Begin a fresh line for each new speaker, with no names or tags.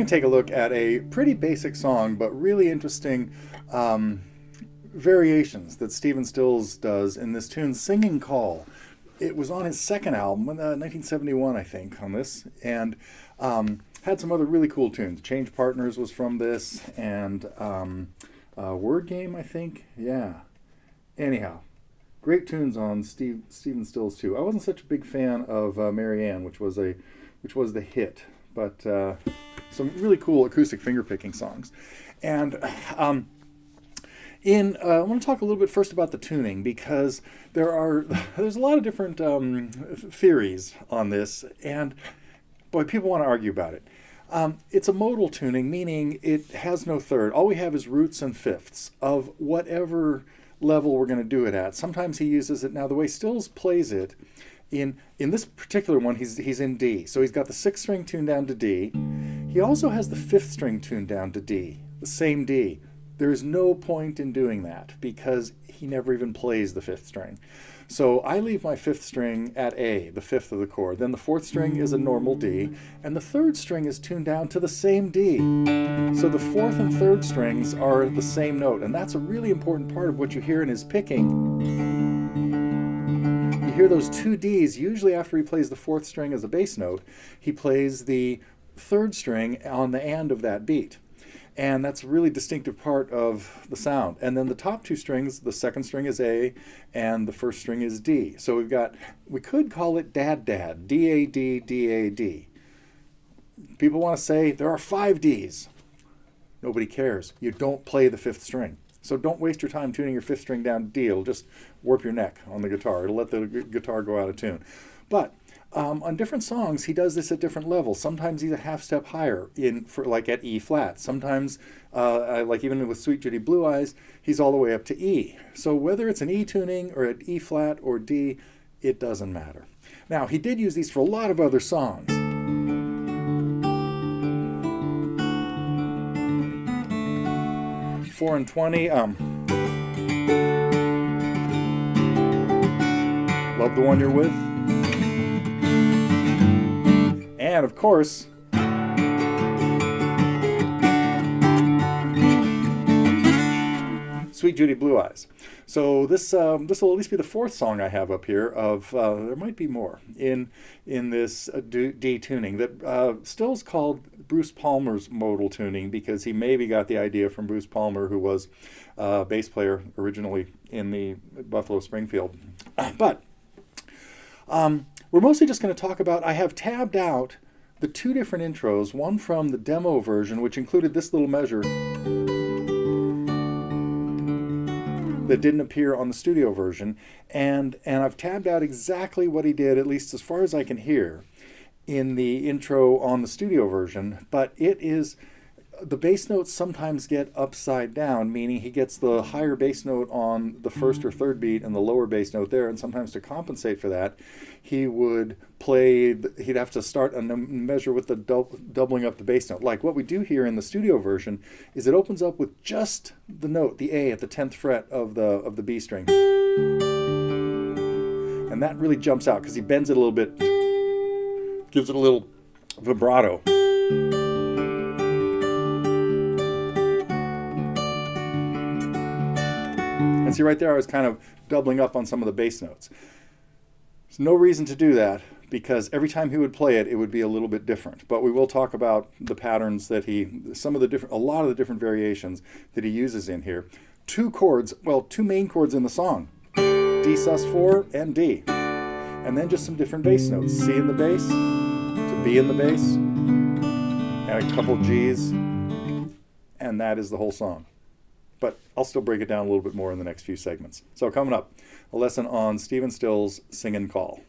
take a look at a pretty basic song, but really interesting variations that Stephen Stills does in this tune, Singin Call. It was on his second album, 1971, I think, on this, and had some other really cool tunes. Change Partners was from this, and Word Game, I think. Yeah. Anyhow, great tunes on Stephen Stills too. I wasn't such a big fan of Marianne, which was the hit, but some really cool acoustic fingerpicking songs. And I want to talk a little bit first about the tuning, because there's a lot of different theories on this, and boy, people want to argue about it. It's a modal tuning, meaning it has no third. All we have is roots and fifths of whatever level we're going to do it at. Sometimes he uses it. Now, the way Stills plays it, in this particular one, he's in D. So he's got the 6th string tuned down to D. He also has the 5th string tuned down to D, the same D. There is no point in doing that because he never even plays the 5th string. So I leave my 5th string at A, the 5th of the chord. Then the 4th string is a normal D, and the 3rd string is tuned down to the same D. So the 4th and 3rd strings are the same note, and that's a really important part of what you hear in his picking. You hear those 2 Ds. Usually after he plays the 4th string as a bass note, he plays the 3rd string on the and of that beat. And that's a really distinctive part of the sound. And then the top 2 strings, the 2nd string is A, and the 1st string is D. So we could call it dad-dad, D-A-D, D-A-D. People want to say there are 5 Ds. Nobody cares. You don't play the 5th string. So don't waste your time tuning your 5th string down to D. It'll just warp your neck on the guitar. It'll let the guitar go out of tune. But on different songs, he does this at different levels. Sometimes he's a half step higher, like at E flat. Sometimes, like even with Sweet Judy Blue Eyes, he's all the way up to E. So whether it's an E tuning or at E flat or D, it doesn't matter. Now, he did use these for a lot of other songs. 4 and 20. Love the One You're With. And of course, Sweet Judy Blue Eyes. So this will at least be the 4th song I have up here. There might be more in this D tuning that Stills called Bruce Palmer's modal tuning, because he maybe got the idea from Bruce Palmer, who was a bass player originally in the Buffalo Springfield. But we're mostly just going to talk about, I have tabbed out the 2 different intros, one from the demo version, which included this little measure that didn't appear on the studio version, and I've tabbed out exactly what he did, at least as far as I can hear, in the intro on the studio version. But it is, the bass notes sometimes get upside down, meaning he gets the higher bass note on the 1st or 3rd beat and the lower bass note there, and sometimes to compensate for that, he'd have to start a measure with the doubling up the bass note. Like what we do here in the studio version is it opens up with just the note, the A at the 10th fret of the B string. And that really jumps out because he bends it a little bit, gives it a little vibrato. And see right there, I was kind of doubling up on some of the bass notes. There's no reason to do that, because every time he would play it, it would be a little bit different. But we will talk about the patterns that a lot of the different variations that he uses in here. 2 main chords in the song, D sus4 and D. And then just some different bass notes, C in the bass, to B in the bass, and a couple Gs, and that is the whole song. But I'll still break it down a little bit more in the next few segments. So coming up, a lesson on Stephen Stills' Singin Call.